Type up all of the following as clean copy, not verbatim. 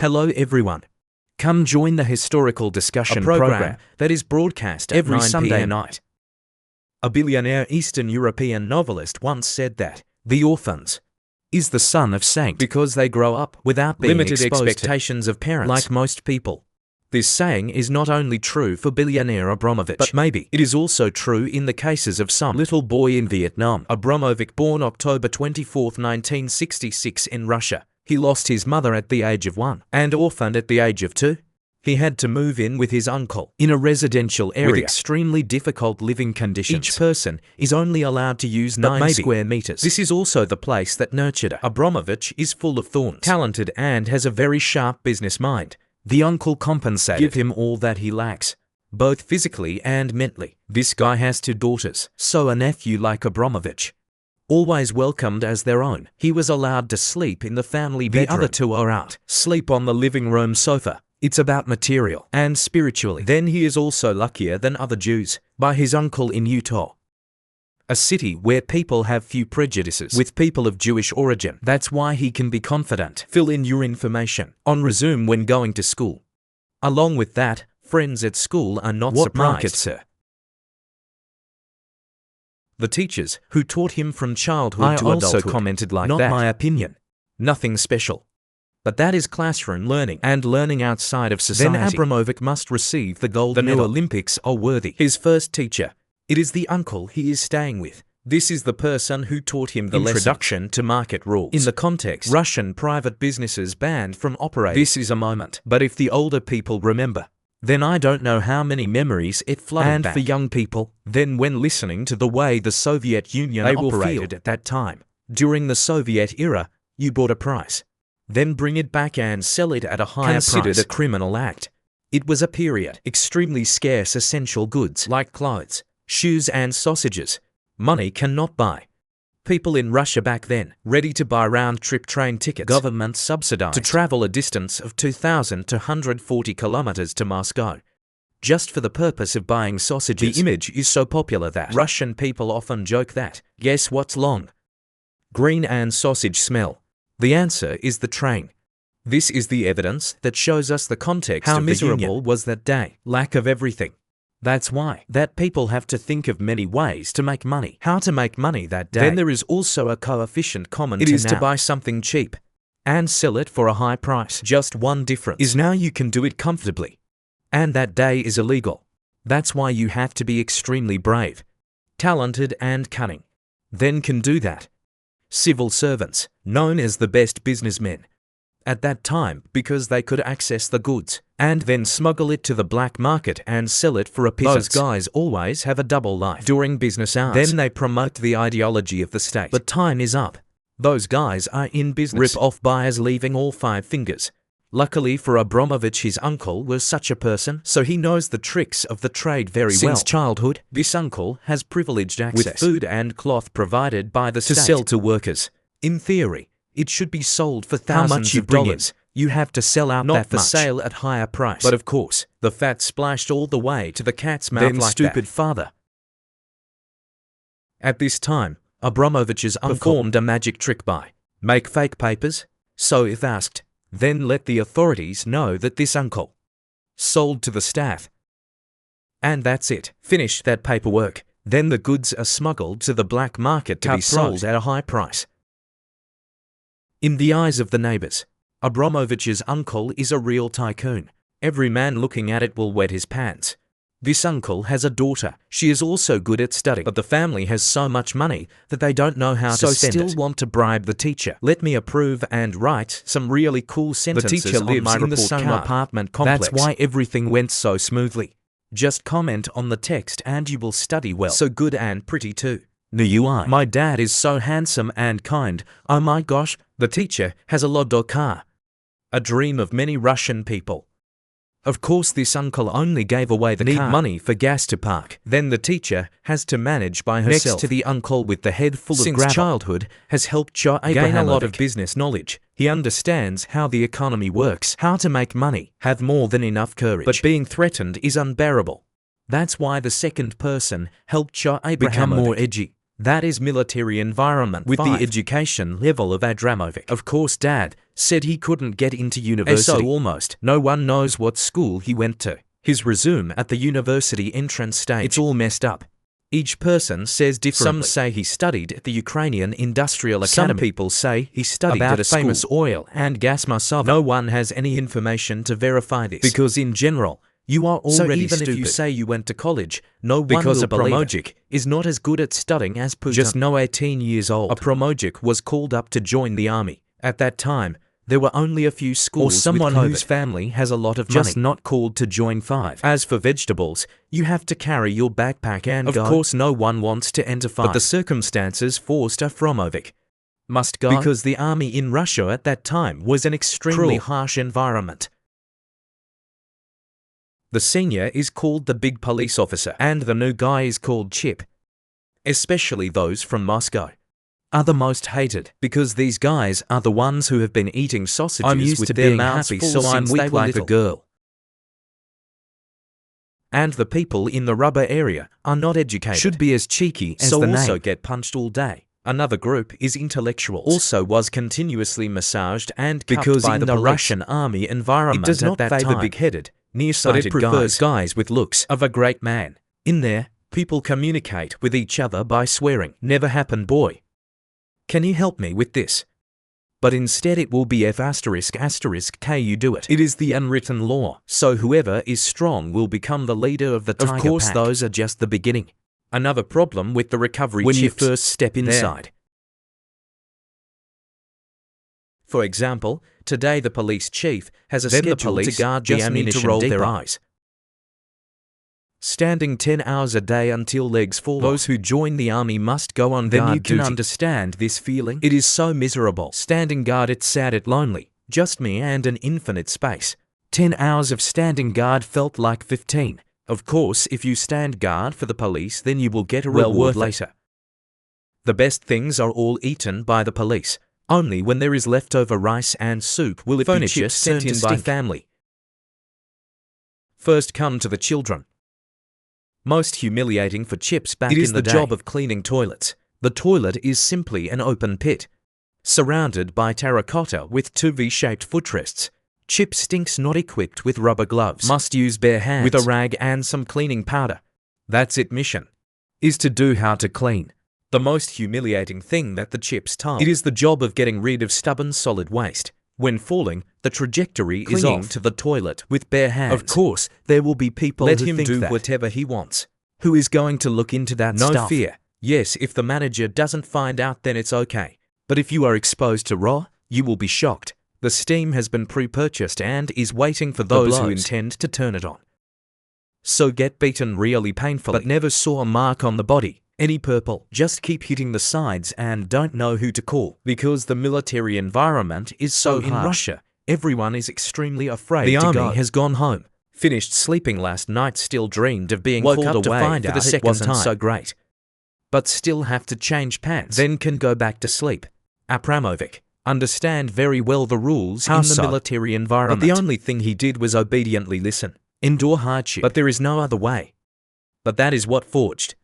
Hello everyone. Come join the historical discussion program that is broadcast at every Sunday night. A billionaire Eastern European novelist once said that the orphans is the son of saint because they grow up without being limited expectations of parents like most people. This saying is not only true for billionaire Abramovich, but maybe it is also true in the cases of some little boy in Vietnam. Abramovich, born October 24, 1966 in Russia. He lost his mother at the age of 1 and orphaned at the age of 2. He had to move in with his uncle in a residential area with extremely difficult living conditions. Each person is only allowed to use 9 square meters. This is also the place that nurtured her. Abramovich is full of thorns, talented and has a very sharp business mind. The uncle compensated him all that he lacks, both physically and mentally. This guy has 2 daughters, so a nephew like Abramovich, always welcomed as their own. He was allowed to sleep in the family bedroom. The other 2 are out, sleep on the living room sofa. It's about material and spiritually. Then he is also luckier than other Jews by his uncle in Utah, a city where people have few prejudices with people of Jewish origin. That's why he can be confident. Fill in your information on resume when going to school. Along with that, friends at school are not surprised. What market, sir? The teachers who taught him from childhood to adulthood also commented like that. Not my opinion. Nothing special. But that is classroom learning and learning outside of society. Then Abramovich must receive the gold medal. The new Olympics are worthy. His first teacher. It is the uncle he is staying with. This is the person who taught him the introduction to market rules. In the context, Russian private businesses banned from operating. This is a moment. But if the older people remember, then I don't know how many memories it flooded back. And for young people, then when listening to the way the Soviet Union operated at that time, during the Soviet era, you bought a price, then bring it back and sell it at a higher price. Considered a criminal act. It was a period. Extremely scarce essential goods like clothes, shoes and sausages, money cannot buy. People in Russia back then, ready to buy round-trip train tickets, government subsidized, to travel a distance of 2,240 kilometers to Moscow, just for the purpose of buying sausages. The image is so popular that Russian people often joke that, guess what's long, green and sausage smell? The answer is the train. This is the evidence that shows us the context of the Union. How miserable was that day? Lack of everything. That's why that people have to think of many ways to make money. How to make money that day. Then there is also a coefficient common to now. It is to buy something cheap and sell it for a high price. Just one difference is now you can do it comfortably. And that day is illegal. That's why you have to be extremely brave, talented and cunning. Then can do that. Civil servants, known as the best businessmen at that time because they could access the goods and then smuggle it to the black market and sell it for a pittance. Those guys always have a double life during business hours. Then they promote the ideology of the state. But time is up. Those guys are in business. Rip-off buyers leaving all 5 fingers. Luckily for Abramovich, his uncle was such a person, so he knows the tricks of the trade very well. Since childhood, this uncle has privileged access with food and cloth provided by the state to sell to workers. In theory, it should be sold for thousands of dollars. You have to sell out that for sale at higher price. But of course, the fat splashed all the way to the cat's mouth like stupid that. Father. At this time, Abramovich's uncle performed a magic trick by make fake papers, so if asked, then let the authorities know that this uncle sold to the staff. And that's it. Finish that paperwork. Then the goods are smuggled to the black market to be sold at a high price. In the eyes of the neighbors, Abramovich's uncle is a real tycoon. Every man looking at it will wet his pants. This uncle has a daughter. She is also good at studying, but the family has so much money that they don't know how to spend it. So still want to bribe the teacher. Let me approve and write some really cool sentences. The teacher lives in the same apartment complex. That's why everything went so smoothly. Just comment on the text and you will study well. So good and pretty too. No UI. My dad is so handsome and kind. Oh my gosh, the teacher has a Lado car. A dream of many Russian people. Of course, this uncle only gave away the car. Money for gas to park. Then the teacher has to manage by herself. Next to the uncle with the head full of gravel. Since childhood has helped Abramovich gain a lot of business knowledge. He understands how the economy works, how to make money, have more than enough courage. But being threatened is unbearable. That's why the second person helped Abramovich become more edgy. That is military environment. With 5. The education level of Abramovich. Of course, Dad said he couldn't get into university. So almost no one knows what school he went to. His resume at the university entrance stage. It's all messed up. Each person says differently. Some say he studied at the Ukrainian Industrial Academy. Some people say he studied at a famous oil and gas Masova. No one has any information to verify this. Because in general, you are already stupid. If you say you went to college, no one will believe it. Because Abramovich is not as good at studying as Putin. Just no 18 years old. Abramovich was called up to join the army. At that time, there were only a few schools or someone whose family has a lot of money. Just not called to join 5. As for vegetables, you have to carry your backpack and go. Of course no one wants to enter 5. But the circumstances forced Abramovich must go. Because the army in Russia at that time was an extremely harsh environment. The senior is called the big police officer, and the new guy is called Chip. Especially those from Moscow are the most hated, because these guys are the ones who have been eating sausages. I'm used to being happy, so I'm weak like a girl. And the people in the rubber area are not educated. Should be as cheeky as the name. Also get punched all day. Another group is intellectuals. Also was continuously massaged and cuffed by the Russian army environment. It does not favor big-headed, nearsighted guys. But it prefers guys with looks of a great man. In there, people communicate with each other by swearing. Never happened, boy. Can you help me with this? But instead it will be F***K you do it. It is the unwritten law. So whoever is strong will become the leader of the tiger pack. Of course those are just the beginning. Another problem with the recovery when you first step inside. For example, today the police chief has a schedule to guard the ammunition to roll their eyes. Standing 10 hours a day until legs fall. Those who join the army must go on guard duty. Then you can understand this feeling. It is so miserable. Standing guard, it's sad, it's lonely. Just me and an infinite space. 10 hours of standing guard felt like 15. Of course, if you stand guard for the police, then you will get a reward later. The best things are all eaten by the police. Only when there is leftover rice and soup will it be chips sent in by family. First come to the children. Most humiliating for Chips back in the day. It is the job of cleaning toilets. The toilet is simply an open pit, surrounded by terracotta with 2 V-shaped footrests. Chip stinks, not equipped with rubber gloves. Must use bare hands with a rag and some cleaning powder. That's it. Mission is to do how to clean. The most humiliating thing that the Chips told. It is the job of getting rid of stubborn solid waste. When falling, the trajectory is off to the toilet with bare hands. Of course, there will be people who think do whatever he wants. Who is going to look into that stuff? No fear. Yes, if the manager doesn't find out, then it's okay. But if you are exposed to raw, you will be shocked. The steam has been pre-purchased and is waiting for those who intend to turn it on. So get beaten really painfully, but never saw a mark on the body. Any purple. Just keep hitting the sides and don't know who to call. Because the military environment is so in Russia, everyone is extremely afraid to go. The army has gone home. Finished sleeping last night, still dreamed of being called away to find out it wasn't so great. But still have to change pants. Then can go back to sleep. Abramovich understand very well the rules in the military environment. But the only thing he did was obediently listen. Endure hardship. But there is no other way. But that is what forged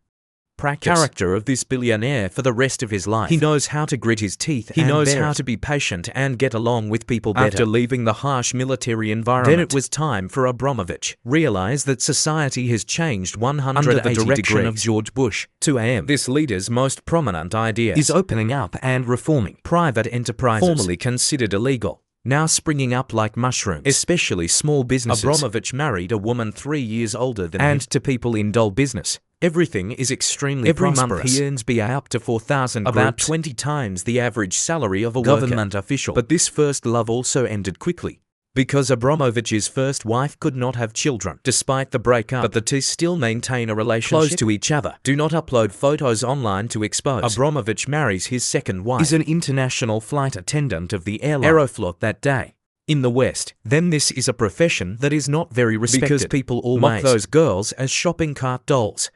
character of this billionaire for the rest of his life. He knows how to grit his teeth. He knows how to be patient and get along with people better. After leaving the harsh military environment, then it was time for Abramovich. Realize that society has changed 180 under the direction of George Bush. 2 a.m. This leader's most prominent idea is opening up and reforming private enterprises, formerly considered illegal, now springing up like mushrooms, especially small businesses. Abramovich married a woman 3 years older than him, and to people in dull business, everything is extremely prosperous. Every month he earns up to 4,000, about 20 times the average salary of a government official. But this first love also ended quickly, because Abramovich's first wife could not have children, despite the breakup. But the two still maintain a relationship close to each other. Do not upload photos online to expose. Abramovich marries his second wife, is an international flight attendant of the airline Aeroflot that day. In the West, then this is a profession that is not very respected, because people always mock those girls as shopping cart dolls.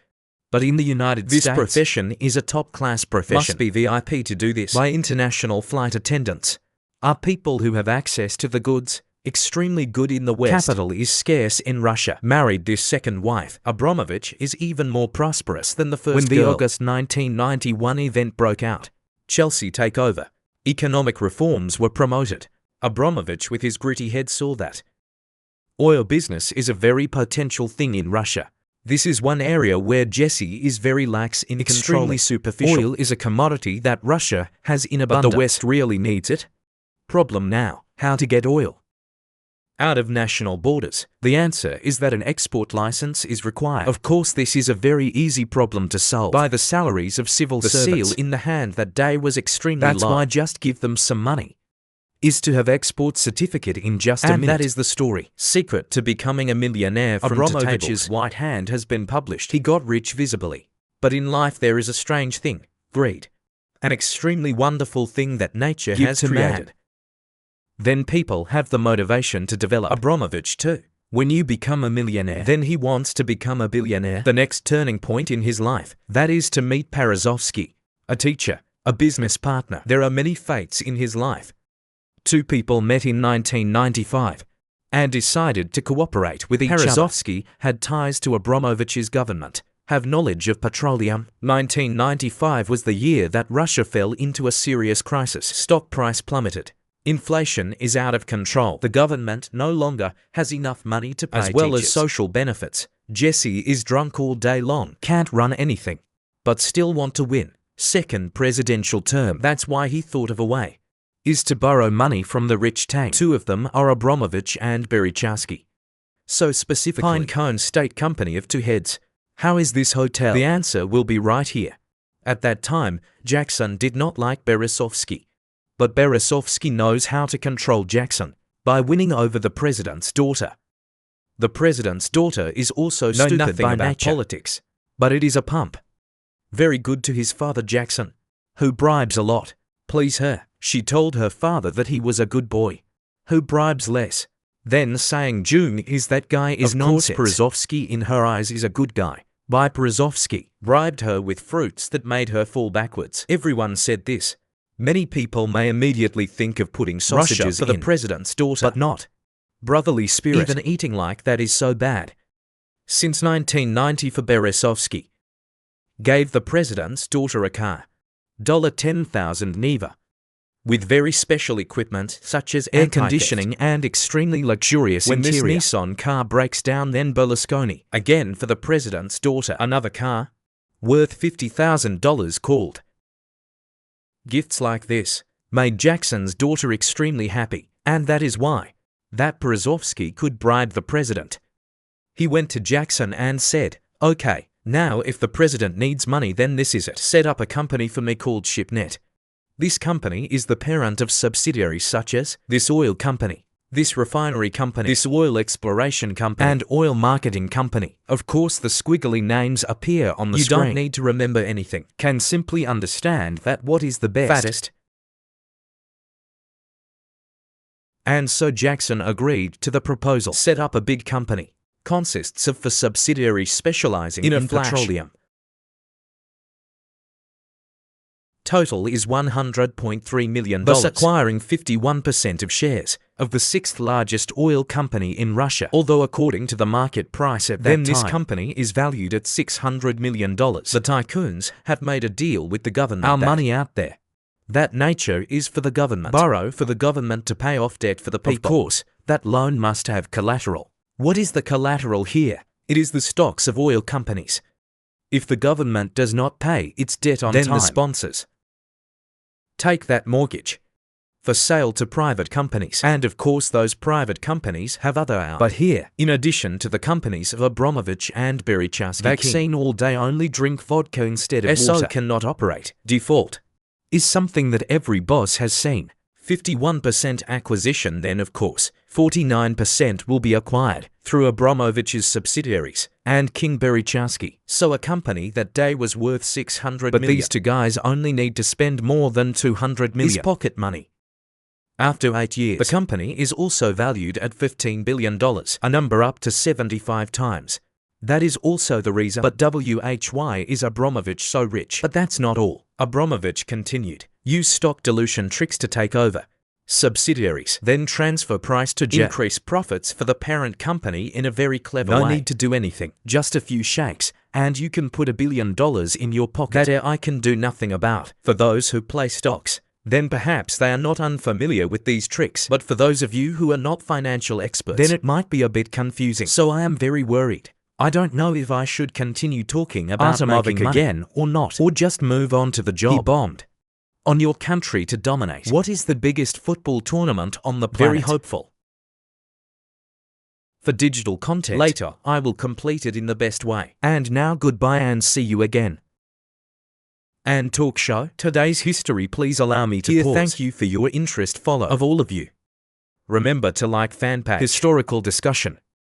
But in the United States, this profession is a top-class profession. Must be VIP to do this. By international flight attendants are people who have access to the goods, extremely good in the West. Capital is scarce in Russia. Married this second wife. Abramovich is even more prosperous than the first girl. When the August 1991 event broke out, Chelsea takeover, economic reforms were promoted. Abramovich with his gritty head saw that oil business is a very potential thing in Russia. This is one area where Jesse is very lax in extremely superficial. Oil is a commodity that Russia has in abundance. But the West really needs it. Problem now, how to get oil out of national borders? The answer is that an export license is required. Of course, this is a very easy problem to solve. By the salaries of civil servants. The seal in the hand that day was extremely low. That's why just give them some money is to have export certificate in just a minute. And that is the story. Secret to becoming a millionaire from Abramovich's white hand has been published. He got rich visibly. But in life there is a strange thing, greed. An extremely wonderful thing that nature has created. Then people have the motivation to develop. Abramovich too. When you become a millionaire, then he wants to become a billionaire. The next turning point in his life, that is to meet Berezovsky, a teacher, a business partner. There are many fates in his life. Two people met in 1995 and decided to cooperate with each other. Berezovsky had ties to Abramovich's government, have knowledge of petroleum. 1995 was the year that Russia fell into a serious crisis. Stock price plummeted. Inflation is out of control. The government no longer has enough money to pay as well as social benefits. Jesse is drunk all day long, can't run anything, but still want to win second presidential term. That's why he thought of a way is to borrow money from the rich tank. Two of them are Abramovich and Berezovsky. So specifically, Pinecone State Company of two heads. How is this hotel? The answer will be right here. At that time, Jackson did not like Berezovsky. But Berezovsky knows how to control Jackson by winning over the president's daughter. The president's daughter is also stupid by nature. Politics, but it is a pump. Very good to his father Jackson, who bribes a lot. Please her. She told her father that he was a good boy, who bribes less. Then saying June is that guy is nonsense. Of course Berezovsky in her eyes is a good guy. By Berezovsky bribed her with fruits that made her fall backwards. Everyone said this. Many people may immediately think of putting sausages for the president's daughter, but not brotherly spirit. Even eating like that is so bad. Since 1990 for Berezovsky gave the president's daughter a car, $10,000 Neva, with very special equipment such as air conditioning and extremely luxurious interior. When this Nissan car breaks down, then Berlusconi, again for the president's daughter, another car worth $50,000 called. Gifts like this made Jackson's daughter extremely happy, and that is why that Berezovsky could bribe the president. He went to Jackson and said, okay, now if the president needs money, then this is it. Set up a company for me called Sibneft. This company is the parent of subsidiaries such as this oil company, this refinery company, this oil exploration company, and oil marketing company. Of course, the squiggly names appear on the screen. You don't need to remember anything. Can simply understand that what is the best, fattest. And so Jackson agreed to the proposal. Set up a big company. Consists of 4 subsidiaries specializing in petroleum. Total is $100.3 million, thus acquiring 51% of shares of the 6th largest oil company in Russia. Although according to the market price at that time, this company is valued at $600 million. The tycoons have made a deal with the government. Our money out there, that nature is for the government. Borrow for the government to pay off debt for the people. Of course, that loan must have collateral. What is the collateral here? It is the stocks of oil companies. If the government does not pay its debt on time, then the sponsors take that mortgage for sale to private companies. And of course those private companies have other arms. But here, in addition to the companies of Abramovich and Berezovsky, vaccine all day only drink vodka instead of water cannot operate. Default is something that every boss has seen. 51% acquisition, then of course 49% will be acquired through Abramovich's subsidiaries and King Berezovsky. So a company that day was worth $600 million. But these two guys only need to spend more than $200 million. Is pocket money. After 8 years, the company is also valued at $15 billion, a number up to 75 times. That is also the reason. But why is Abramovich so rich? But that's not all. Abramovich continued. Use stock dilution tricks to take over. subsidiaries, then transfer price to increase profits for the parent company in a very clever way. No need to do anything, just a few shakes, and you can put $1 billion in your pocket. That I can do nothing about. For those who play stocks, then perhaps they are not unfamiliar with these tricks. But for those of you who are not financial experts, then it might be a bit confusing. So I am very worried. I don't know if I should continue talking about Abramovich again or not, or just move on to the job. He bombed on your country to dominate what is the biggest football tournament on the planet. Very hopeful. For digital content, later I will complete it in the best way. And now goodbye and see you again. And talk show, today's history, please allow me to pause. Thank you for your interest, follow of all of you. Remember to like fan page, historical discussion.